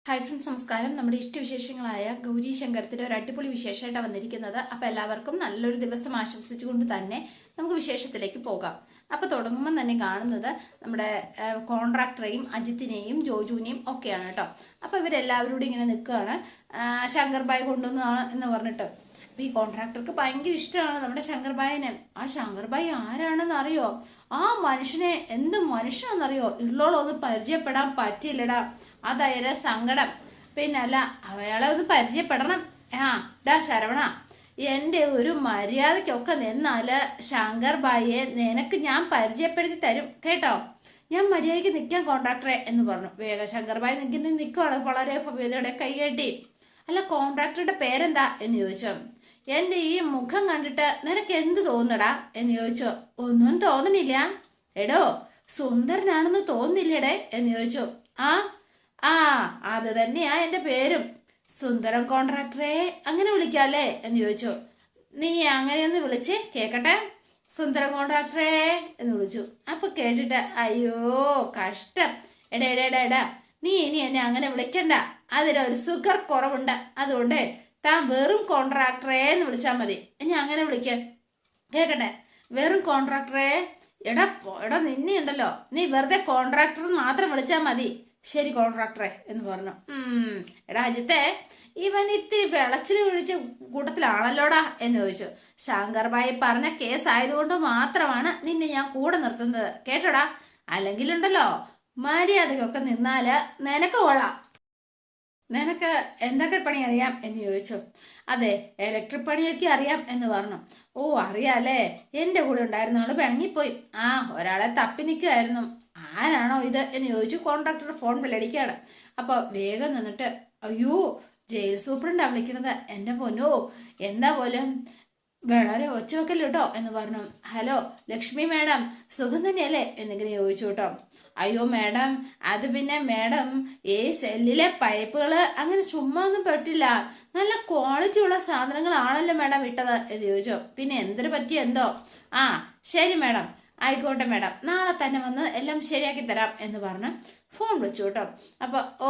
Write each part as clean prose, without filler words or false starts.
Hi friends, നമസ്കാരം. നമ്മുടെ ഇഷ്ടവിശേഷങ്ങളായ ഗൗരി ശങ്കരത്തിന്റെ ഒരു അടിപൊളി വിശേഷമായിട്ടാണ് വന്നിരിക്കുന്നത്. അപ്പൊ എല്ലാവർക്കും നല്ലൊരു ദിവസം ആശംസിച്ചുകൊണ്ട് തന്നെ നമുക്ക് വിശേഷത്തിലേക്ക് പോകാം. അപ്പൊ തുടങ്ങുമ്പോൾ തന്നെ കാണുന്നത് നമ്മുടെ കോൺട്രാക്ടറെയും അജിത്തിനെയും ജോജുവിനെയും ഒക്കെയാണ് കേട്ടോ. അപ്പൊ ഇവരെല്ലാവരോടും ഇങ്ങനെ നിൽക്കുകയാണ്, ശങ്കർബായി കൊണ്ടുവന്നതാണ് എന്ന് പറഞ്ഞിട്ട്. അപ്പൊ ഈ കോൺട്രാക്ടർക്ക് ഭയങ്കര ഇഷ്ടമാണ് നമ്മുടെ ശങ്കർബായിനെ. ആ ശങ്കർബായി ആരാണെന്ന് അറിയോ? ആ മനുഷ്യനെ എന്ത് മനുഷ്യനാണെന്നറിയോ? ഉള്ളോളൊന്നും പരിചയപ്പെടാൻ പറ്റില്ലടാ, അതായത് സങ്കടം. പിന്നല്ല, അയാളെ ഒന്ന് പരിചയപ്പെടണം. ഡാ ശരവണ, എന്റെ ഒരു മര്യാദക്കൊക്കെ നിന്നാല് ശങ്കർബായിയെ നിനക്ക് ഞാൻ പരിചയപ്പെടുത്തി തരും കേട്ടോ. ഞാൻ മര്യാദയ്ക്ക് നിൽക്കാം കോൺട്രാക്ടറെ എന്ന് പറഞ്ഞു. വേഗം ശങ്കർബായി നിൽക്കുവാണ് വളരെ ഭവ്യതയോടെ കൈകെട്ടി. അല്ല, കോൺട്രാക്ടറുടെ പേരെന്താ എന്ന് ചോദിച്ചോ. എന്റെ ഈ മുഖം കണ്ടിട്ട് നിനക്ക് എന്ത് തോന്നടാ എന്ന് ചോദിച്ചോ. ഒന്നും തോന്നണില്ല. എടോ, സുന്ദരനാണെന്ന് തോന്നില്ലടേ എന്ന് ചോദിച്ചു. ആ ആ അത് തന്നെയാ എന്റെ പേരും, സുന്ദരം കോൺട്രാക്ടറെ അങ്ങനെ വിളിക്കാല്ലേ എന്ന് ചോദിച്ചു. നീ അങ്ങനെയൊന്ന് വിളിച്ച് കേക്കട്ടെ, സുന്ദരം കോൺട്രാക്ടറെ എന്ന് വിളിച്ചു. അപ്പൊ കേട്ടിട്ട് അയ്യോ കഷ്ടം, എടാ എടാ എടാ എടാ, നീ ഇനി എന്നെ അങ്ങനെ വിളിക്കണ്ട, അതിലൊരു സുഗർ കുറവുണ്ട്, അതുകൊണ്ട് താൻ വെറും കോൺട്രാക്ടറെ എന്ന് വിളിച്ചാൽ മതി. ഇനി അങ്ങനെ വിളിക്ക കേക്കട്ടെ, വെറും കോൺട്രാക്ടറെ. എടാ എടാ, നിന്നെ ഉണ്ടല്ലോ, നീ വെറുതെ കോൺട്രാക്ടർ മാത്രം വിളിച്ചാൽ മതി. ശരി കോൺട്രാക്ടറെ എന്ന് പറഞ്ഞു. എടാ അജിത്തെ, ഇവൻ ഇത്തിരി വിളച്ചിൽ ഒഴിച്ച കൂട്ടത്തിലാണല്ലോടാ എന്ന് ചോദിച്ചു. ശങ്കർബായി പറഞ്ഞ കേസ് ആയതുകൊണ്ട് മാത്രമാണ് നിന്നെ ഞാൻ കൂടെ നിർത്തുന്നത് കേട്ടോടാ, അല്ലെങ്കിലുണ്ടല്ലോ മര്യാദക്കൊക്കെ നിന്നാല് നിനക്ക് കൊള്ളാം. നിനക്ക് എന്തൊക്കെ പണി അറിയാം എന്ന് ചോദിച്ചു. അതെ, ഇലക്ട്രിക് പണിയൊക്കെ അറിയാം എന്ന് പറഞ്ഞു. ഓ അറിയാലേ, എന്റെ കൂടെ ഉണ്ടായിരുന്ന ആള് പിണങ്ങിപ്പോയി. ഒരാളെ തപ്പി നിൽക്കുമായിരുന്നു. ആരാണോ ഇത് എന്ന് ചോദിച്ചു. കോൺട്രാക്ടർ ഫോൺ ബില്ലടിക്കുകയാണ്. അപ്പൊ വേഗം നിന്നിട്ട്, അയ്യോ ജയിൽ സൂപ്രണ്ടാ വിളിക്കണത്. എന്റെ പൊന്നോ, എന്താ പോലും വളരെ ഒച്ച വെക്കല്ലോ കേട്ടോ എന്ന് പറഞ്ഞു. ഹലോ ലക്ഷ്മി മാഡം, സുഖം തന്നെയല്ലേ എന്നിങ്ങനെ ചോദിച്ചു കേട്ടോ. അയ്യോ മാഡം, അത് പിന്നെ മാഡം ഈ സെല്ലിലെ പൈപ്പുകള് അങ്ങനെ ചുമ്മാ ഒന്നും പെട്ടില്ല, നല്ല ക്വാളിറ്റി ഉള്ള സാധനങ്ങളാണല്ലോ മാഡം ഇട്ടത് എന്ന് ചോദിച്ചു. പിന്നെ എന്തൊരു പറ്റി എന്തോ? ശരി മാഡം, ആയിക്കോട്ടെ മാഡം, നാളെ തന്നെ വന്ന് എല്ലാം ശരിയാക്കി തരാം എന്ന് പറഞ്ഞ് ഫോൺ വിളിച്ചു കേട്ടോ. അപ്പൊ ഓ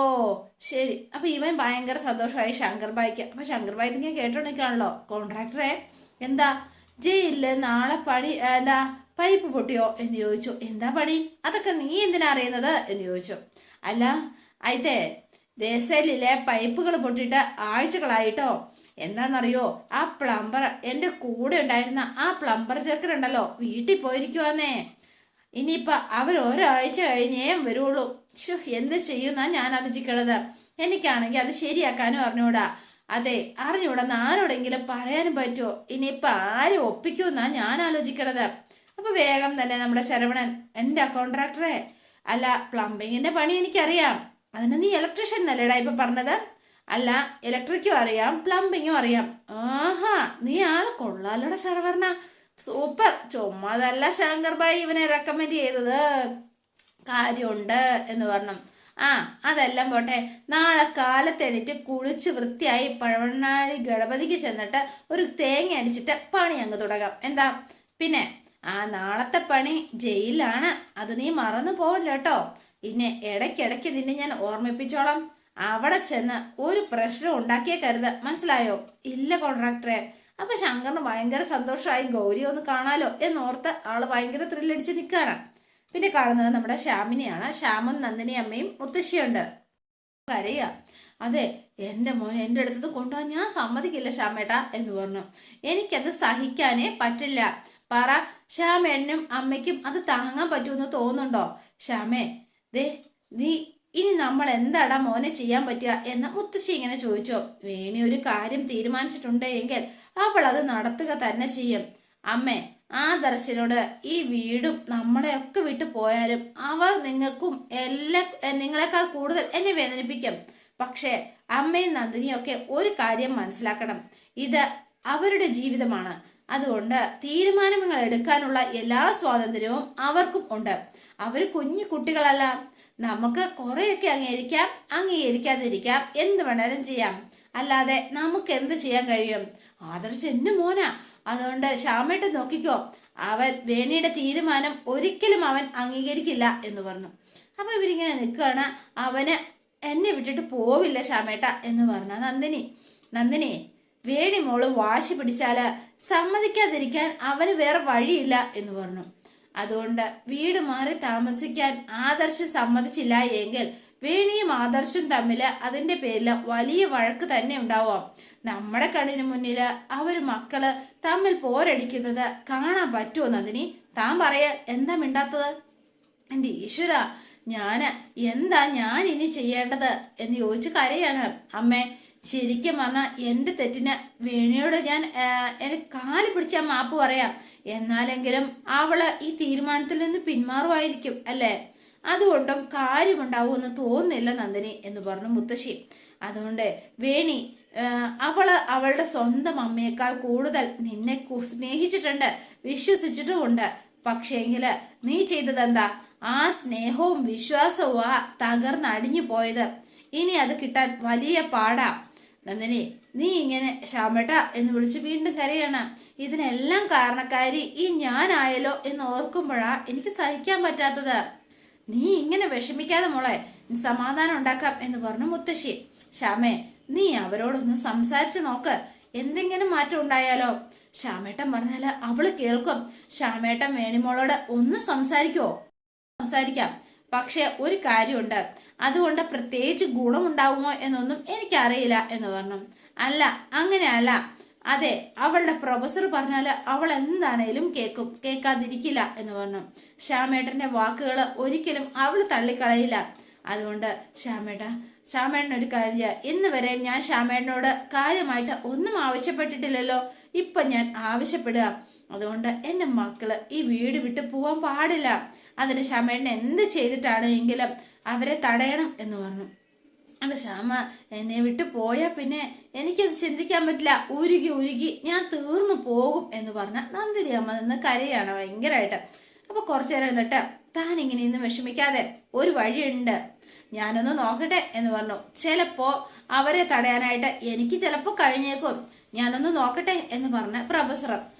ശരി. അപ്പൊ ഇവൻ ഭയങ്കര സന്തോഷമായി ശങ്കർബായിക്ക്. അപ്പൊ ശങ്കർബായിക്ക് ഇങ്ങനെ കേട്ടോണ്ടിരിക്കാണല്ലോ. കോൺട്രാക്ടറെ എന്താ ജയിലില് നാളെ പണി എന്താ പൈപ്പ് പൊട്ടിയോ എന്ന് ചോദിച്ചു. എന്താ പണി? അതൊക്കെ നീ എന്തിനാ അറിയുന്നത് എന്ന് ചോദിച്ചു. അല്ല അയത്തെ, ദേശയിലെ പൈപ്പുകൾ പൊട്ടിയിട്ട് ആഴ്ചകളായിട്ടോ. എന്താണെന്നറിയോ, ആ പ്ലംബർ എന്റെ കൂടെ ഉണ്ടായിരുന്ന ആ പ്ലംബർ ചെറുക്കനുണ്ടല്ലോ വീട്ടിൽ പോയിരിക്കുവാന്നേ. ഇനിയിപ്പൊ അവർ ഒരാഴ്ച കഴിഞ്ഞേ വരുള്ളൂ. എന്ത് ചെയ്യുന്നാ ഞാൻ ആലോചിക്കണത്. എനിക്കാണെങ്കിൽ അത് ശരിയാക്കാനും അറിഞ്ഞൂടാ. അതെ, അറിഞ്ഞൂടെന്ന് ആരോടെങ്കിലും പറയാനും പറ്റുമോ? ഇനിയിപ്പൊ ആരും ഒപ്പിക്കുമെന്നാ ഞാൻ ആലോചിക്കണത്. അപ്പൊ വേഗം തന്നെ നമ്മുടെ ശരവണൻ, എന്റെ കോൺട്രാക്ടറെ, അല്ല പ്ലംബിങ്ങിന്റെ പണി എനിക്കറിയാം, അതിന് നീ ഇലക്ട്രീഷ്യൻ അല്ലേടാ ഇപ്പൊ പറഞ്ഞത്? അല്ല, ഇലക്ട്രിക്കും അറിയാം പ്ലംബിങ്ങും അറിയാം. നീ ആള് കൊള്ളാലോടെ ശരവണ, സൂപ്പർ. ചുമ്മാതല്ല ശങ്കർബായി ഇവനെ റെക്കമെൻഡ് ചെയ്തത്, കാര്യമുണ്ട് എന്ന് പറഞ്ഞു. അതെല്ലാം പോട്ടെ, നാളെ കാലത്തെണീറ്റ് കുളിച്ച് വൃത്തിയായി പഴവണ്ണാഴി ഗണപതിക്ക് ചെന്നിട്ട് ഒരു തേങ്ങ അടിച്ചിട്ട് പണി അങ്ങ് തുടങ്ങാം. എന്താ? പിന്നെ നാളത്തെ പണി ജയിലാണ്, അത് നീ മറന്നു പോവില്ല കേട്ടോ. പിന്നെ ഇടയ്ക്കിടയ്ക്ക് നിന്നെ ഞാൻ ഓർമ്മിപ്പിച്ചോളാം. അവിടെ ചെന്ന് ഒരു പ്രശ്നം ഉണ്ടാക്കിയേക്കരുത്, മനസ്സിലായോ? ഇല്ല കോൺട്രാക്ടറെ. അപ്പൊ ശങ്കറിന് ഭയങ്കര സന്തോഷമായി, ഗൗരി ഒന്ന് കാണാലോ എന്നോർത്ത് ആള് ഭയങ്കര ത്രില്ലടിച്ച് നിൽക്കുകയാണ്. പിന്നെ കാണുന്നത് നമ്മുടെ ശ്യാമിനെയാണ്. ശ്യാമും നന്ദിനി അമ്മയും മുത്തശ്ശിയുണ്ട്. കരയ, അതെ എന്റെ മോനെ എന്റെ അടുത്തത് കൊണ്ടുപോകാൻ ഞാൻ സമ്മതിക്കില്ല ശ്യാമേട്ടാ എന്ന് പറഞ്ഞു. എനിക്കത് സഹിക്കാനേ പറ്റില്ല. പറ, ശ്യാമേട്ടനും അമ്മയ്ക്കും അത് താങ്ങാൻ പറ്റുമെന്ന് തോന്നുന്നുണ്ടോ? ശ്യാമേ, ദേ നീ ഇനി നമ്മൾ എന്താടാ മോനെ ചെയ്യാൻ പറ്റുക എന്ന് മുത്തശ്ശി ഇങ്ങനെ ചോദിച്ചോ. വേണി ഒരു കാര്യം തീരുമാനിച്ചിട്ടുണ്ട് എങ്കിൽ അവൾ അത് നടത്തുക തന്നെ ചെയ്യും. അമ്മേ, ആദർശനോട് ഈ വീടും നമ്മളെയൊക്കെ വിട്ടു പോയാലും അവർ നിങ്ങൾക്കും നിങ്ങളെക്കാൾ കൂടുതൽ എന്നെ വേദനിപ്പിക്കും. പക്ഷേ അമ്മയും നന്ദിനിയൊക്കെ ഒരു കാര്യം മനസ്സിലാക്കണം, ഇത് അവരുടെ ജീവിതമാണ്. അതുകൊണ്ട് തീരുമാനങ്ങൾ എടുക്കാനുള്ള എല്ലാ സ്വാതന്ത്ര്യവും അവർക്കും ഉണ്ട്. അവർ കുഞ്ഞു കുട്ടികളല്ല. നമുക്ക് കുറെയൊക്കെ അംഗീകരിക്കാതിരിക്കാം, എന്ത് വേണേലും ചെയ്യാം. അല്ലാതെ നമുക്ക് എന്ത് ചെയ്യാൻ കഴിയും? ആദർശ് എന്റെ മോനാ, അതുകൊണ്ട് ശ്യാമേട്ടൻ നോക്കിക്കോ, അവൻ വേണിയുടെ തീരുമാനം ഒരിക്കലും അവൻ അംഗീകരിക്കില്ല എന്ന് പറഞ്ഞു. അപ്പൊ ഇവരിങ്ങനെ നിൽക്കുകയാണ്. അവന് എന്നെ വിട്ടിട്ട് പോവില്ല ശ്യാമേട്ട എന്ന് പറഞ്ഞ നന്ദിനി വേണി മോള് വാശി പിടിച്ചാല് സമ്മതിക്കാതിരിക്കാൻ അവന് വേറെ വഴിയില്ല എന്ന് പറഞ്ഞു. അതുകൊണ്ട് വീട് മാറി താമസിക്കാൻ ആദർശ് സമ്മതിച്ചില്ല എങ്കിൽ വേണിയും ആദർശും തമ്മില് അതിന്റെ പേരില് വലിയ വഴക്ക് തന്നെ ഉണ്ടാവാം. നമ്മുടെ കണ്ണിന് മുന്നില് അവര് മക്കള് തമ്മിൽ പോരടിക്കുന്നത് കാണാൻ പറ്റുമോ നന്ദിനി? താൻ പറയ എന്താ മിണ്ടാത്തത്? എന്റെ ഈശ്വര, ഞാൻ ഇനി ചെയ്യേണ്ടത് എന്ന് ചോദിച്ചു കരയാണ്. അമ്മേ, ശരിക്കും പറഞ്ഞാൽ എന്റെ തെറ്റിന് വേണിയോട് ഞാൻ എന്നെ കാല് പിടിച്ചാൽ മാപ്പ് പറയാം. എന്നാലെങ്കിലും അവള് ഈ തീരുമാനത്തിൽ നിന്ന് പിന്മാറുമായിരിക്കും അല്ലേ? അതുകൊണ്ടും കാര്യമുണ്ടാവുമെന്ന് തോന്നുന്നില്ല നന്ദിനി എന്ന് പറഞ്ഞു മുത്തശ്ശി. അതുകൊണ്ട് വേണി അവളുടെ സ്വന്തം അമ്മയേക്കാൾ കൂടുതൽ നിന്നെ സ്നേഹിച്ചിട്ടുണ്ട്, വിശ്വസിച്ചിട്ടുമുണ്ട്. പക്ഷേങ്കില് നീ ചെയ്തതെന്താ? ആ സ്നേഹവും വിശ്വാസവും തകർന്നടിഞ്ഞു പോയത്. ഇനി അത് കിട്ടാൻ വലിയ പാടാ. നന്ദിനി, നീ ഇങ്ങനെ ശ്യാമേട്ട എന്ന് വിളിച്ച് വീണ്ടും കരയാണ്. ഇതിനെല്ലാം കാരണക്കാരി ഈ ഞാനായല്ലോ എന്ന് ഓർക്കുമ്പോഴാ എനിക്ക് സഹിക്കാൻ പറ്റാത്തത്. നീ ഇങ്ങനെ വിഷമിക്കാതെ മോളെ, സമാധാനം ഉണ്ടാക്കാം എന്ന് പറഞ്ഞു മുത്തശ്ശി. ശ്യാമേ, നീ അവരോടൊന്ന് സംസാരിച്ചു നോക്ക്, എന്തെങ്കിലും മാറ്റം ഉണ്ടായാലോ? ശ്യാമേട്ടൻ പറഞ്ഞാല് അവള് കേൾക്കും. ശ്യാമേട്ടൻ വേണിമോളോട് ഒന്ന് സംസാരിക്കുവോ? സംസാരിക്കാം, പക്ഷെ ഒരു കാര്യമുണ്ട്, അതുകൊണ്ട് പ്രത്യേകിച്ച് ഗുണമുണ്ടാവുമോ എന്നൊന്നും എനിക്കറിയില്ല എന്ന് പറഞ്ഞു. അല്ല, അങ്ങനെയല്ല. അതെ, അവളുടെ പ്രൊഫസർ പറഞ്ഞാല് അവൾ എന്താണേലും കേൾക്കും, കേൾക്കാതിരിക്കില്ല എന്ന് പറഞ്ഞു. ശ്യാമേട്ടന്റെ വാക്കുകൾ ഒരിക്കലും അവൾ തള്ളിക്കളയില്ല. അതുകൊണ്ട് ശ്യാമേട്ടൻ ഒരു കാര്യം, ഇന്ന് വരെ ഞാൻ ശ്യാമേട്ടനോട് കാര്യമായിട്ട് ഒന്നും ആവശ്യപ്പെട്ടിട്ടില്ലല്ലോ. ഇപ്പൊ ഞാൻ ആവശ്യപ്പെടുക. അതുകൊണ്ട് എന്റെ മക്കള് ഈ വീട് വിട്ട് പോവാൻ പാടില്ല. അതിന് ശ്യാമേട്ടൻ എന്ത് ചെയ്തിട്ടാണ് എങ്കിലും അവരെ തടയണം എന്ന് പറഞ്ഞു. അപ്പൊ ശ്യാമ എന്നെ വിട്ട് പോയാ പിന്നെ എനിക്കത് ചിന്തിക്കാൻ പറ്റില്ല, ഉരുകി ഞാൻ തീർന്നു പോകും എന്ന് പറഞ്ഞ നന്ദിനി അമ്മ നിന്ന് കരയാണ് ഭയങ്കരമായിട്ട്. അപ്പൊ കുറച്ചു നേരം എന്നിട്ട്, താൻ ഇങ്ങനെ ഇന്ന് വിഷമിക്കാതെ, ഒരു വഴിയുണ്ട്, ഞാനൊന്ന് നോക്കട്ടെ എന്ന് പറഞ്ഞു. ചിലപ്പോ അവരെ തടയാനായിട്ട് എനിക്ക് ചിലപ്പോ കഴിഞ്ഞേക്കും, ഞാനൊന്ന് നോക്കട്ടെ എന്ന് പറഞ്ഞ പ്രൊഫസർ.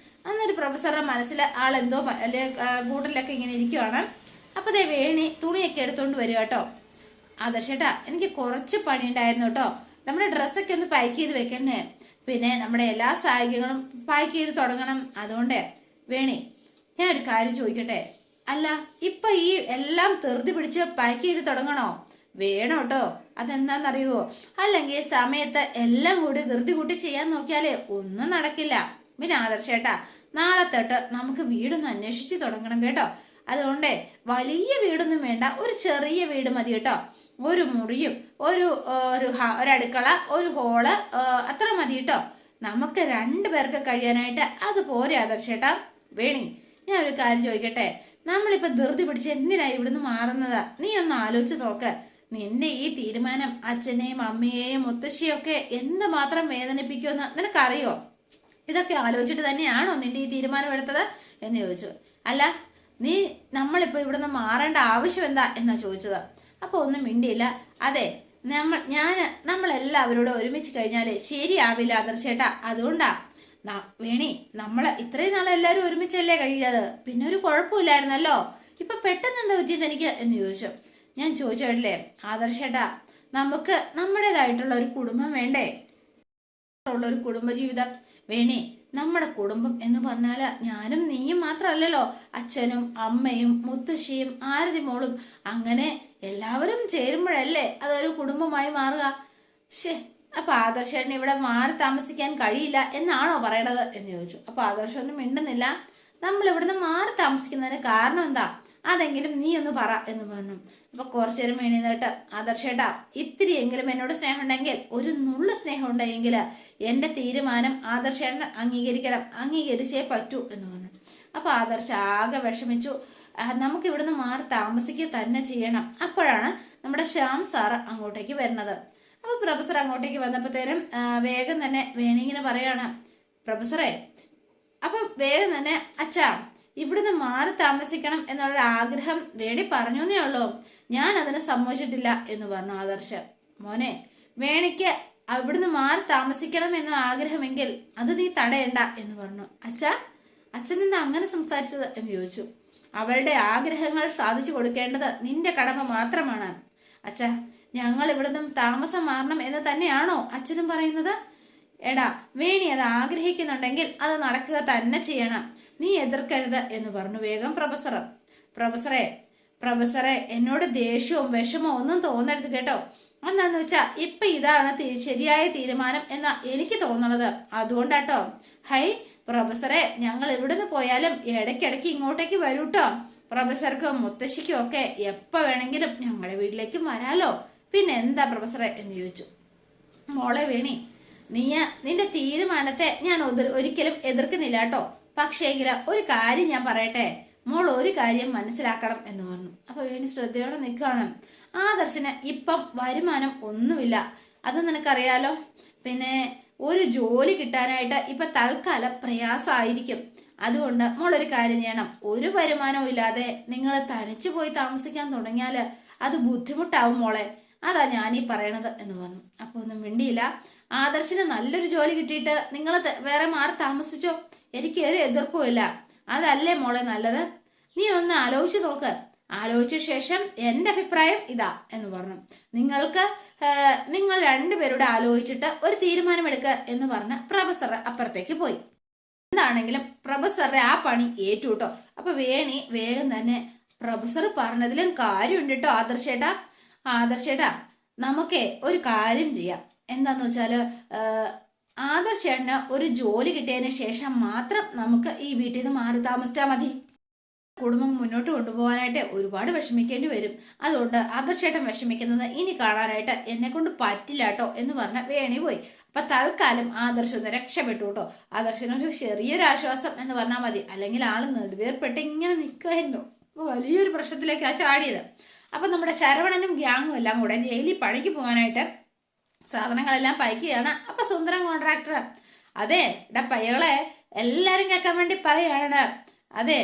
അന്നൊരു പ്രൊഫസറുടെ മനസ്സിൽ ആളെന്തോ കൂട്ടിലൊക്കെ ഇങ്ങനെ ഇരിക്കുവാണ്. അപ്പൊ ദേ വേണി തുണിയൊക്കെ എടുത്തോണ്ട് വരിക കേട്ടോ. ആദർശേട്ടാ, എനിക്ക് കുറച്ച് പണി ഉണ്ടായിരുന്നു കേട്ടോ. നമ്മുടെ ഡ്രസ്സൊക്കെ ഒന്ന് പാക്ക് ചെയ്ത് വെക്കണേ, പിന്നെ നമ്മുടെ എല്ലാ സാഹചര്യങ്ങളും പാക്ക് ചെയ്ത് തുടങ്ങണം. അതുകൊണ്ട് വേണി, ഞാൻ ഒരു കാര്യം ചോദിക്കട്ടെ, അല്ല ഇപ്പൊ ഈ എല്ലാം ധൃതി പിടിച്ച് പാക്ക് ചെയ്ത് തുടങ്ങണോ? വേണം കേട്ടോ. അതെന്താന്നറിയുവോ? അല്ലെങ്കിൽ സമയത്ത് എല്ലാം കൂടി ധൃതി കൂട്ടി ചെയ്യാൻ നോക്കിയാലേ ഒന്നും നടക്കില്ല. പിന്നെ ആദർശേട്ടാ, നാളെ തൊട്ട് നമുക്ക് വീടൊന്ന് അന്വേഷിച്ച് തുടങ്ങണം കേട്ടോ. അതുകൊണ്ട് വലിയ വീടൊന്നും വേണ്ട, ഒരു ചെറിയ വീട് മതി കേട്ടോ. ഒരു മുറിയും ഒരടുക്കള, ഒരു ഹോള്, അത്ര മതി കേട്ടോ. നമുക്ക് 2 പേർക്ക് കഴിയാനായിട്ട് അത് പോരെ ആദർശേട്ടാ? വേണി, ഞാൻ ഒരു കാര്യം ചോദിക്കട്ടെ, നമ്മളിപ്പോ ധൃതി പിടിച്ച് എന്തിനായി ഇവിടുന്ന് മാറുന്നതാ? നീ ഒന്ന് ആലോചിച്ച് നോക്ക്. നിന്റെ ഈ തീരുമാനം അച്ഛനെയും അമ്മയെയും മുത്തശ്ശിയൊക്കെ എന്തുമാത്രം വേദനിപ്പിക്കുമെന്ന് നിനക്കറിയോ? ഇതൊക്കെ ആലോചിച്ചിട്ട് തന്നെയാണോ നിന്റെ ഈ തീരുമാനം എടുത്തത് എന്ന് ചോദിച്ചു. അല്ല, നമ്മളിപ്പോ ഇവിടുന്ന് മാറേണ്ട ആവശ്യം എന്താ എന്നാ ചോദിച്ചത്. അപ്പൊ ഒന്നും മിണ്ടിയില്ല. അതെ, നമ്മളെല്ലാവരോടും ഒരുമിച്ച് കഴിഞ്ഞാല് ശരിയാവില്ല ആദർശേട്ടാ. അതുകൊണ്ടാ വേണി, നമ്മള് ഇത്രയും നാളെല്ലാരും ഒരുമിച്ചല്ലേ കഴിയാത്, പിന്നെ ഒരു കുഴപ്പമില്ലായിരുന്നല്ലോ, ഇപ്പൊ പെട്ടെന്ന് എന്താ പറ്റിയത് എനിക്ക് എന്ന് ചോദിച്ചു. ഞാൻ ചോദിച്ചല്ലേ ആദർശേട്ടാ, നമുക്ക് നമ്മുടേതായിട്ടുള്ള ഒരു കുടുംബം വേണ്ടേ? ഉള്ള ഒരു കുടുംബജീവിതം. വേണി, നമ്മുടെ കുടുംബം എന്ന് പറഞ്ഞാല് ഞാനും നീയും മാത്രമല്ലല്ലോ, അച്ഛനും അമ്മയും മുത്തശ്ശിയും ആരതി മോളും, അങ്ങനെ എല്ലാവരും ചേരുമ്പോഴല്ലേ അതൊരു കുടുംബമായി മാറുക. അപ്പൊ ആദർശേട്ടന് ഇവിടെ മാറി താമസിക്കാൻ കഴിയില്ല എന്നാണോ പറയണത് എന്ന് ചോദിച്ചു. അപ്പൊ ആദർശൊന്നും മിണ്ടുന്നില്ല. നമ്മൾ ഇവിടുന്ന് മാറി താമസിക്കുന്നതിന് കാരണം എന്താ, അതെങ്കിലും നീ ഒന്ന് പറ എന്ന് പറഞ്ഞു. അപ്പൊ കുറച്ചു നേരം എഴുന്നേട്ട്, ആദർശേട്ടാ, ഇത്തിരിയെങ്കിലും എന്നോട് സ്നേഹം ഉണ്ടെങ്കിൽ, ഒരു നുള്ള സ്നേഹം ഉണ്ടെങ്കിൽ എന്റെ തീരുമാനം ആദർശേട്ടൻ അംഗീകരിച്ചേ പറ്റൂ എന്ന് പറഞ്ഞു. അപ്പൊ ആദർശ ആകെ വിഷമിച്ചു. നമുക്ക് ഇവിടുന്ന് മാറി താമസിക്കുക തന്നെ ചെയ്യണം. അപ്പോഴാണ് നമ്മുടെ ശ്യാം സാറ് അങ്ങോട്ടേക്ക് വരുന്നത്. അപ്പൊ പ്രൊഫസർ അങ്ങോട്ടേക്ക് വന്നപ്പോഴത്തേനും വേഗം തന്നെ വേണിങ്ങനെ പറയാണ്, പ്രൊഫസറെ, അപ്പൊ വേഗം തന്നെ അച്ഛാ, ഇവിടുന്ന് മാറി താമസിക്കണം എന്നുള്ള ആഗ്രഹം വേണി പറഞ്ഞേ ഉള്ളൂ, ഞാൻ അതിന് സമ്മതിച്ചിട്ടില്ല എന്ന് പറഞ്ഞു ആദർശ. മോനെ, വേണിക്ക് ഇവിടുന്ന് മാറി താമസിക്കണം എന്ന ആഗ്രഹമെങ്കിൽ അത് നീ തടയണ്ട എന്ന് പറഞ്ഞു. അച്ഛൻ എന്താ അങ്ങനെ സംസാരിച്ചത് എന്ന് ചോദിച്ചു. അവളുടെ ആഗ്രഹങ്ങൾ സാധിച്ചു കൊടുക്കേണ്ടത് നിന്റെ കടമ മാത്രമാണ്. ഞങ്ങൾ ഇവിടുന്ന് താമസം മാറണം എന്ന് തന്നെയാണോ അച്ഛനും പറയുന്നത്? എടാ വേണി അത് ആഗ്രഹിക്കുന്നുണ്ടെങ്കിൽ അത് നടക്കുക തന്നെ ചെയ്യണം, നീ എതിർക്കരുത് എന്ന് പറഞ്ഞു വേഗം പ്രൊഫസർ. പ്രൊഫസറെ പ്രൊഫസറെ എന്നോട് ദേഷ്യവും വിഷമവും ഒന്നും തോന്നരുത് കേട്ടോ. എന്താന്ന് വെച്ചാ ഇപ്പൊ ഇതാണ് ശരിയായ തീരുമാനം എന്നാ എനിക്ക് തോന്നുന്നത്, അതുകൊണ്ടാട്ടോ. ഹൈ പ്രൊഫസറെ, ഞങ്ങൾ ഇവിടുന്ന് പോയാലും ഇടയ്ക്കിടയ്ക്ക് ഇങ്ങോട്ടേക്ക് വരൂട്ടോ. പ്രൊഫസർക്കും മുത്തശ്ശിക്കും ഒക്കെ എപ്പോ വേണമെങ്കിലും ഞങ്ങളുടെ വീട്ടിലേക്ക് വരാലോ. പിന്നെ എന്താ പ്രൊഫസറെ എന്ന് ചോദിച്ചു. മോളെ വേണി, നിന്റെ തീരുമാനത്തെ ഞാൻ ഒരിക്കലും എതിർക്കുന്നില്ല കേട്ടോ. പക്ഷേങ്കില് ഒരു കാര്യം ഞാൻ പറയട്ടെ, മോൾ ഒരു കാര്യം മനസ്സിലാക്കണം എന്ന് പറഞ്ഞു. അപ്പൊ വേണി ശ്രദ്ധയോടെ നിൽക്കുകയാണ്. ആദർശന് ഇപ്പം വരുമാനം ഒന്നുമില്ല, അത് നിനക്കറിയാലോ. പിന്നെ ഒരു ജോലി കിട്ടാനായിട്ട് ഇപ്പൊ തൽക്കാലം പ്രയാസമായിരിക്കും. അതുകൊണ്ട് മോളൊരു കാര്യം ചെയ്യണം, ഒരു വരുമാനവും ഇല്ലാതെ നിങ്ങൾ തനിച്ചു പോയി താമസിക്കാൻ തുടങ്ങിയാല് അത് ബുദ്ധിമുട്ടാവും മോളെ, അതാ ഞാനീ പറയണത് എന്ന് പറഞ്ഞു. അപ്പൊ ഒന്നും മിണ്ടിയില്ല. ആദർശന് നല്ലൊരു ജോലി കിട്ടിയിട്ട് നിങ്ങൾ വേറെ മാറി താമസിച്ചോ, എനിക്ക് ഒരു എതിർപ്പും ഇല്ല, അതല്ലേ മോളെ നല്ലത്. നീ ഒന്ന് ആലോചിച്ച് നോക്ക്, ആലോചിച്ച ശേഷം എന്റെ അഭിപ്രായം ഇതാ എന്ന് പറഞ്ഞു. നിങ്ങൾ രണ്ടുപേരോട് ആലോചിച്ചിട്ട് ഒരു തീരുമാനമെടുക്കുക എന്ന് പറഞ്ഞ് പ്രൊഫസർ അപ്പുറത്തേക്ക് പോയി. എന്താണെങ്കിലും പ്രൊഫസറുടെ ആ പണി ഏറ്റുട്ടോ. അപ്പൊ വേണി വേഗം തന്നെ പ്രൊഫസർ പറഞ്ഞതിലും കാര്യമുണ്ട് കേട്ടോ ആദർശേട്ടാ. ആദർശേട്ടാ നമുക്കേ ഒരു കാര്യം ചെയ്യാം, എന്താന്ന് വെച്ചാല് ആദർശേട്ടന് ഒരു ജോലി കിട്ടിയതിന് ശേഷം മാത്രം നമുക്ക് ഈ വീട്ടിൽ നിന്ന് മാറി താമസിച്ചാൽ മതി. കുടുംബം മുന്നോട്ട് കൊണ്ടുപോകാനായിട്ട് ഒരുപാട് വിഷമിക്കേണ്ടി വരും, അതുകൊണ്ട് ആദർശേട്ടൻ വിഷമിക്കുന്നത് ഇനി കാണാനായിട്ട് എന്നെ കൊണ്ട് പറ്റില്ല കേട്ടോ എന്ന് പറഞ്ഞ വേണി പോയി. അപ്പൊ തൽക്കാലം ആദർശം ഒന്ന് രക്ഷപ്പെട്ടു കേട്ടോ. ആദർശനൊരു ചെറിയൊരു ആശ്വാസം എന്ന് പറഞ്ഞാൽ മതി, അല്ലെങ്കിൽ ആള് നെടുവേർപ്പെട്ട് ഇങ്ങനെ നിൽക്കുമായിരുന്നു. വലിയൊരു പ്രശ്നത്തിലേക്കാ ചാടിയത്. അപ്പൊ നമ്മുടെ ശരവണനും ഗ്യാങ്ങും എല്ലാം കൂടെ ജയിലിൽ പണിക്ക് പോകാനായിട്ട് സാധനങ്ങളെല്ലാം പയക്കുകയാണ്. അപ്പൊ സുന്ദരം കോൺട്രാക്ടർ, അതെ ഇടാ പയ്യകളെ എല്ലാരും കേൾക്കാൻ വേണ്ടി പറയാണ്, അതെ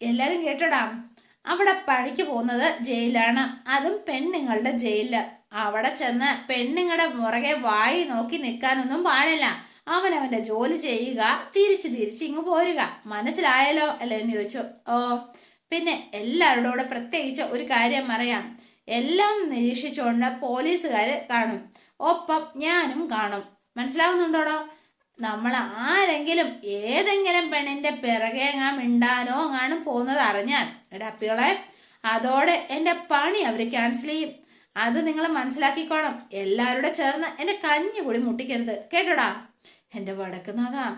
എല്ലാരും കേട്ടോടാ, അവിടെ പണിക്ക് പോകുന്നത് ജയിലാണ്, അതും പെണ്ണുങ്ങളുടെ ജയിലില്. അവിടെ ചെന്ന് പെണ്ണുങ്ങളുടെ മുറകെ വായി നോക്കി നിൽക്കാനൊന്നും പാടില്ല. അവനവന്റെ ജോലി ചെയ്യുക, തിരിച്ച് ഇങ്ങ് പോരുക, മനസ്സിലായല്ലോ അല്ലേ എന്ന് ചോദിച്ചു. ഓ പിന്നെ എല്ലാവരോടും കൂടെ പ്രത്യേകിച്ച് ഒരു കാര്യം പറയാം, എല്ലാം നിരീക്ഷിച്ചുകൊണ്ട് പോലീസുകാര് കാണും, ഒപ്പം ഞാനും കാണും, മനസ്സിലാവുന്നുണ്ടോടോ? നമ്മൾ ആരെങ്കിലും ഏതെങ്കിലും പെണ്ണിന്റെ പിറകെ മിണ്ടാനോ എങ്ങാനും പോകുന്നത് അറിഞ്ഞാൽ എടാപ്പികളെ അതോടെ എന്റെ പണി അവര് ക്യാൻസൽ ചെയ്യും. അത് നിങ്ങൾ മനസ്സിലാക്കിക്കോണം. എല്ലാവരുടെ ചേർന്ന് എന്റെ കഞ്ഞി കൂടി മുട്ടിക്കരുത് കേട്ടോടാ. എന്റെ വടക്കുന്നാഥാ,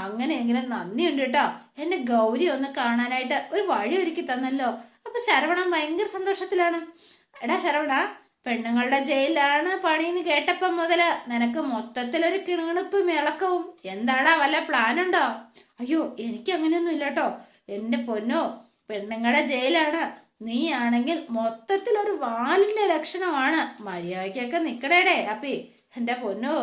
അങ്ങനെയെങ്കിലും നന്ദിയുണ്ട് കേട്ടോ, എന്റെ ഗൗരി ഒന്ന് കാണാനായിട്ട് ഒരു വഴി ഒരുക്കി തന്നല്ലോ. അപ്പൊ ശരവണ ഭയങ്കര സന്തോഷത്തിലാണ്. എടാ ശരവണ, പെണ്ണുങ്ങളുടെ ജയിലിലാണ് പണിന്ന് കേട്ടപ്പം മുതല് നിനക്ക് മൊത്തത്തിലൊരു കിണുണിപ്പും ഇളക്കവും, എന്താടാ വല്ല പ്ലാനുണ്ടോ? അയ്യോ എനിക്ക് അങ്ങനെയൊന്നും ഇല്ല കേട്ടോ എന്റെ പൊന്നോ, പെണ്ണുങ്ങളുടെ ജയിലാണ്, നീ ആണെങ്കിൽ മൊത്തത്തിലൊരു വാലിന്റെ ലക്ഷണമാണ്, മര്യാദക്കൊക്കെ നിക്കണേടേ അപ്പി എന്റെ പൊന്നോ.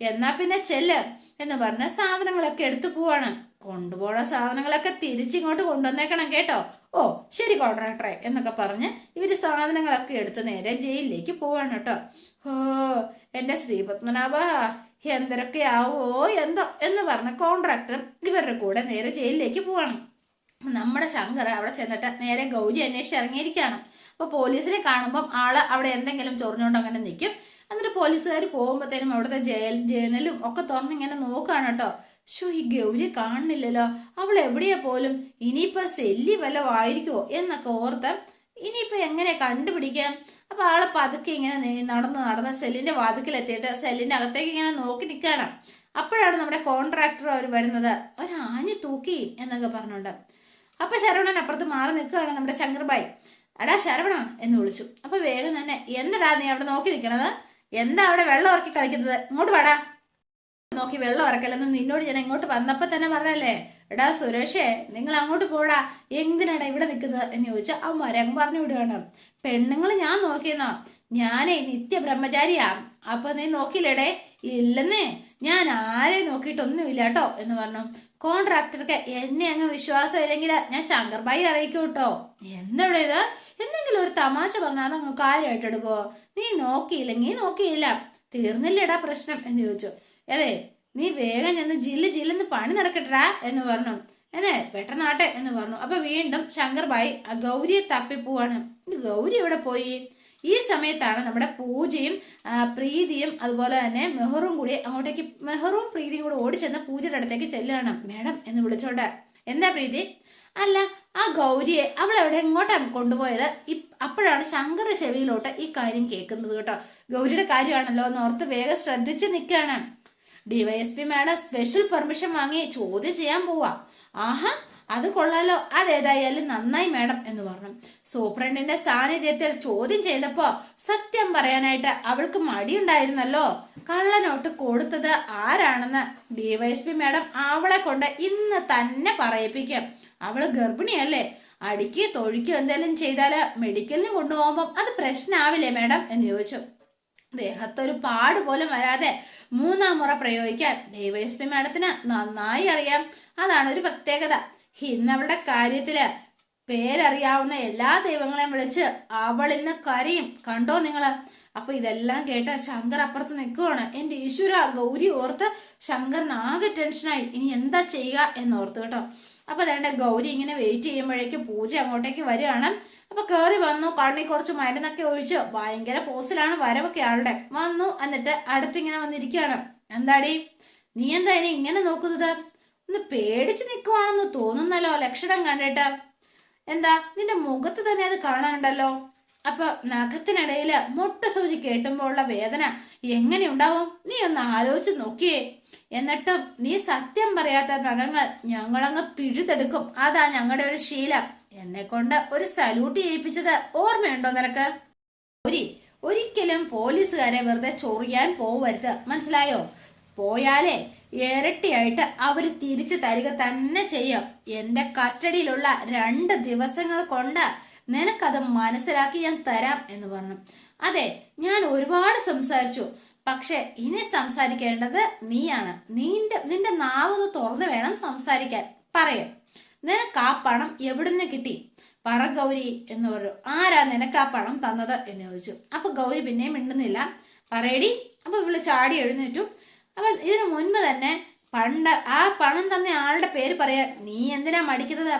എന്നാ പിന്നെ ചെല്ല് എന്ന് പറഞ്ഞ സാധനങ്ങളൊക്കെ എടുത്തു പോവാണ്. കൊണ്ടുപോണ സാധനങ്ങളൊക്കെ തിരിച്ചിങ്ങോട്ട് കൊണ്ടുവന്നേക്കണം കേട്ടോ. ഓ ശരി കോൺട്രാക്ടറെ എന്നൊക്കെ പറഞ്ഞ് ഇവര് സാധനങ്ങളൊക്കെ എടുത്ത് നേരെ ജയിലിലേക്ക് പോവാണ് കേട്ടോ. ഓ എന്റെ ശ്രീപത്മനാഭ എന്തൊക്കെയാവോ എന്തോ എന്ന് പറഞ്ഞ കോൺട്രാക്ടർ ഇവരുടെ കൂടെ നേരെ ജയിലിലേക്ക് പോവാണ്. നമ്മുടെ ശങ്കർ അവിടെ ചെന്നിട്ട് നേരെ ഗൗരി അന്വേഷിച്ച് ഇറങ്ങിയിരിക്കുകയാണ്. അപ്പൊ പോലീസിനെ കാണുമ്പം ആള് അവിടെ എന്തെങ്കിലും ചൊറിഞ്ഞോണ്ട് അങ്ങനെ നിൽക്കും. എന്നിട്ട് പോലീസുകാർ പോകുമ്പോഴത്തേനും അവിടുത്തെ ജനലും ഒക്കെ തുറന്നിങ്ങനെ നോക്കുകയാണ് കേട്ടോ. ഷോ ഈ ഗൗരി കാണുന്നില്ലല്ലോ, അവൾ എവിടെയാ പോലും, ഇനിയിപ്പോ സെല്ലി വല്ലതും ആയിരിക്കുമോ എന്നൊക്കെ ഓർത്ത് ഇനിയിപ്പോ എങ്ങനെ കണ്ടുപിടിക്കാം. അപ്പൊ ആളെ പതുക്കെ ഇങ്ങനെ നടന്ന് സെല്ലിന്റെ വാതിക്കലെത്തിയിട്ട് സെല്ലിന്റെ അകത്തേക്ക് ഇങ്ങനെ നോക്കി നിൽക്കുകയാണ്. അപ്പോഴാണ് നമ്മുടെ കോൺട്രാക്ടർ അവർ വരുന്നത്. ഒരാഞ്ഞു തൂക്കി എന്നൊക്കെ പറഞ്ഞോണ്ട്. അപ്പൊ ശരവണൻ അപ്പുറത്ത് മാറി നിൽക്കുകയാണ് നമ്മുടെ ശങ്കർബായി. എടാ ശരവണ എന്ന് വിളിച്ചു. അപ്പൊ വേഗം തന്നെ എന്താടാ നീ അവിടെ നോക്കി നിൽക്കണത്, എന്താ അവിടെ വെള്ളം ഇറക്കി കളിക്കുന്നത്, ഇങ്ങോട്ട് പാടാ. നോക്കി വെള്ളം ഇറക്കല്ലെന്ന് നിന്നോട് ഞാൻ ഇങ്ങോട്ട് വന്നപ്പോ തന്നെ പറഞ്ഞല്ലേ. എടാ സുരേഷേ നിങ്ങൾ അങ്ങോട്ട് പോടാ, എന്തിനാടാ ഇവിടെ നിൽക്കുന്നത് എന്ന് ചോദിച്ചാൽ അവന്മാരെ അങ്ങ് പറഞ്ഞു വിടുകയാണ്. പെണ്ണുങ്ങൾ ഞാൻ നോക്കിയെന്നോ, ഞാനേ നിത്യ ബ്രഹ്മചാരിയാ. അപ്പൊ നീ നോക്കിയില്ലേടേ? ഇല്ലെന്നേ, ഞാൻ ആരെ നോക്കിയിട്ടൊന്നുമില്ല കേട്ടോ എന്ന് പറഞ്ഞു. കോൺട്രാക്ടർക്ക് എന്നെ അങ്ങ് വിശ്വാസം ഇല്ലെങ്കിൽ ഞാൻ ശങ്കർബായി അറിയിക്കൂ കേട്ടോ. എന്താണ് ഇത്, എന്തെങ്കിലും ഒരു തമാശ പറഞ്ഞാൽ അതങ്ങ് കാര്യമായിട്ട് എടുക്കുവോ? നീ നോക്കിയില്ലെങ്കിൽ നോക്കിയില്ല, തീർന്നില്ലേടാ പ്രശ്നം എന്ന് ചോദിച്ചു. അതെ നീ വേഗം ചെന്ന് ജില്ലെന്ന് പണി നടക്കട്ടാ എന്ന് പറഞ്ഞു. പെട്ടെന്നാട്ടെ എന്ന് പറഞ്ഞു. അപ്പൊ വീണ്ടും ശങ്കർബായി ആ ഗൗരിയെ തപ്പിപ്പോവാണ്. ഗൗരി എവിടെ പോയി? ഈ സമയത്താണ് നമ്മുടെ പൂജയും പ്രീതിയും അതുപോലെ തന്നെ മെഹറും കൂടി അങ്ങോട്ടേക്ക്, മെഹറും പ്രീതിയും കൂടെ ഓടിച്ചെന്ന് പൂജയുടെ അടുത്തേക്ക് ചെല്ലുകയാണ്. മേഡം എന്ന് വിളിച്ചോണ്ട്. എന്താ പ്രീതി? അല്ല, ആ ഗൗരിയെ അവൾ എവിടെ എങ്ങോട്ടാണ് കൊണ്ടുപോയത്? അപ്പോഴാണ് ശങ്കറിന്റെ ചെവിയിലോട്ട് ഈ കാര്യം കേൾക്കുന്നത് കേട്ടോ. ഗൗരിയുടെ കാര്യമാണല്ലോ എന്ന് ഓർത്ത് വേഗം ശ്രദ്ധിച്ച് നിൽക്കുകയാണ്. ഡിവൈഎസ്പി മാഡം സ്പെഷ്യൽ പെർമിഷൻ വാങ്ങി ചോദ്യം ചെയ്യാൻ പോവാ. ആഹാ, അത് കൊള്ളാലോ, അതേതായാലും നന്നായി മാഡം എന്ന് പറഞ്ഞു. സൂപ്രണ്ടിന്റെ സാന്നിധ്യത്തിൽ ചോദ്യം ചെയ്തപ്പോ സത്യം പറയാനായിട്ട് അവൾക്ക് മടിയുണ്ടായിരുന്നല്ലോ. കള്ളനോട്ട് കൊടുത്തത് ആരാണെന്ന് ഡിവൈഎസ്പി മാഡം അവളെ കൊണ്ട് ഇന്ന് തന്നെ പറയിപ്പിക്കാം. അവള് ഗർഭിണിയല്ലേ, അടിക്ക് തൊഴിക്ക് എന്തെങ്കിലും ചെയ്താല് മെഡിക്കലിന് കൊണ്ടുപോകുമ്പം അത് പ്രശ്നമാവില്ലേ മാഡം എന്ന് ചോദിച്ചു. ദേഹത്തൊരു പാട് പോലും വരാതെ 3-ാം മുറ പ്രയോഗിക്കാൻ ഡിവൈഎസ്പി മാഡത്തിന് നന്നായി അറിയാം. അതാണ് ഒരു പ്രത്യേകത. ഇന്നവളുടെ കാര്യത്തില് പേരറിയാവുന്ന എല്ലാ ദൈവങ്ങളെയും വിളിച്ച് അവൾ ഇന്ന് കരയും, കണ്ടോ നിങ്ങള്? അപ്പൊ ഇതെല്ലാം കേട്ട ശങ്കർ അപ്പുറത്ത് നിൽക്കുവാണ്. എന്റെ ഈശ്വര, ഗൗരി ഓർത്ത് ശങ്കറിന് ആകെ ടെൻഷനായി. ഇനി എന്താ ചെയ്യുക എന്നോർത്ത് കേട്ടോ. അപ്പൊ അതേണ്ട ഗൗരി ഇങ്ങനെ വെയിറ്റ് ചെയ്യുമ്പോഴേക്കും പൂജ അങ്ങോട്ടേക്ക് വരികയാണ്. അപ്പൊ കയറി വന്നു, കണ്ണിൽ കുറച്ച് മരുന്നൊക്കെ ഒഴിച്ചു, ഭയങ്കര പോസിലാണ് വരവൊക്കെ ആളുടെ. വന്നു, എന്നിട്ട് അടുത്തിങ്ങനെ വന്നിരിക്കുകയാണ്. എന്താടി നീ എന്താ ഇനി ഇങ്ങനെ നോക്കുന്നത്? ഒന്ന് പേടിച്ച് നിൽക്കുവാണെന്ന് തോന്നുന്നല്ലോ ലക്ഷണം കണ്ടിട്ട്. എന്താ നിന്റെ മുഖത്ത് തന്നെ അത് കാണാനുണ്ടല്ലോ. അപ്പൊ നഖത്തിനിടയില് മുട്ട സൂചി കേട്ടുമ്പോൾ ഉള്ള വേദന എങ്ങനെ ഉണ്ടാവും? നീ ഒന്ന് ആലോചിച്ച് നോക്കിയേ. എന്നിട്ടും നീ സത്യം പറയാത്ത നഖങ്ങൾ ഞങ്ങളങ്ങ് പിഴുതെടുക്കും. അതാ ഞങ്ങളുടെ ഒരു ശീലം. എന്നെ കൊണ്ട് ഒരു സല്യൂട്ട് ചെയ്യിപ്പിച്ചത് ഓർമ്മയുണ്ടോ നിനക്ക്? ഒരിക്കലും പോലീസുകാരെ വെറുതെ ചൊറിയാൻ പോവരുത്, മനസ്സിലായോ? പോയാലേ ഇരട്ടിയായിട്ട് അവര് തിരിച്ചു തരിക തന്നെ ചെയ്യും. എന്റെ കസ്റ്റഡിയിലുള്ള 2 ദിവസങ്ങൾ കൊണ്ട് നിനക്കത് മനസ്സിലാക്കി ഞാൻ തരാം എന്ന് പറഞ്ഞു. അതെ, ഞാൻ ഒരുപാട് സംസാരിച്ചു, പക്ഷെ ഇനി സംസാരിക്കേണ്ടത് നീയാണ്. നിന്റെ നാവൊന്ന് തുറന്നു വേണം സംസാരിക്കാൻ. പറയും, നിനക്ക് ആ പണം എവിടുന്ന് കിട്ടി? പറ ഗൗരി എന്ന് പറഞ്ഞു. ആരാ നിനക്ക് ആ പണം തന്നത് എന്ന് ചോദിച്ചു. അപ്പൊ ഗൗരി പിന്നെയും മിണ്ടുന്നില്ല. പറയടി. അപ്പൊ ഇവള് ചാടി എഴുന്നേറ്റു. അപ്പൊ ഇതിനു മുൻപ് തന്നെ പണ്ട് ആ പണം തന്ന ആളുടെ പേര് പറയാൻ നീ എന്തിനാ മടിക്കുന്നത്?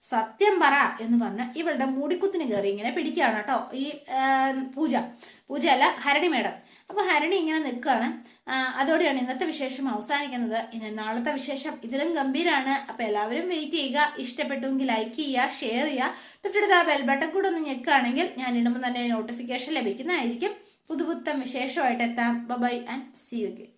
സത്യം പറ എന്ന് പറഞ്ഞ് ഇവളുടെ മുടിക്കുത്തിന് കയറി ഇങ്ങനെ പിടിക്കുകയാണ് കേട്ടോ ഈ പൂജയല്ല, ഹരണി മേഡം. അപ്പൊ ഹരണി ഇങ്ങനെ നിൽക്കുകയാണ്. അതോടെയാണ് ഇന്നത്തെ വിശേഷം അവസാനിക്കുന്നത്. ഇനി നാളത്തെ വിശേഷം ഇതിലും ഗംഭീരാണ്. അപ്പൊ എല്ലാവരും വെയിറ്റ് ചെയ്യുക. ഇഷ്ടപ്പെട്ടുവെങ്കിൽ ലൈക്ക് ചെയ്യുക, ഷെയർ ചെയ്യുക. തൊട്ടടുത്ത് ആ ബെൽ ബട്ടൺ കൂടെ ഒന്ന് ഞെക്കുകയാണെങ്കിൽ ഞാൻ ഇടുമ്പോൾ തന്നെ നോട്ടിഫിക്കേഷൻ ലഭിക്കുന്നതായിരിക്കും. പുതുപുത്തൻ വിശേഷമായിട്ട് എത്താം. Bye and see you again.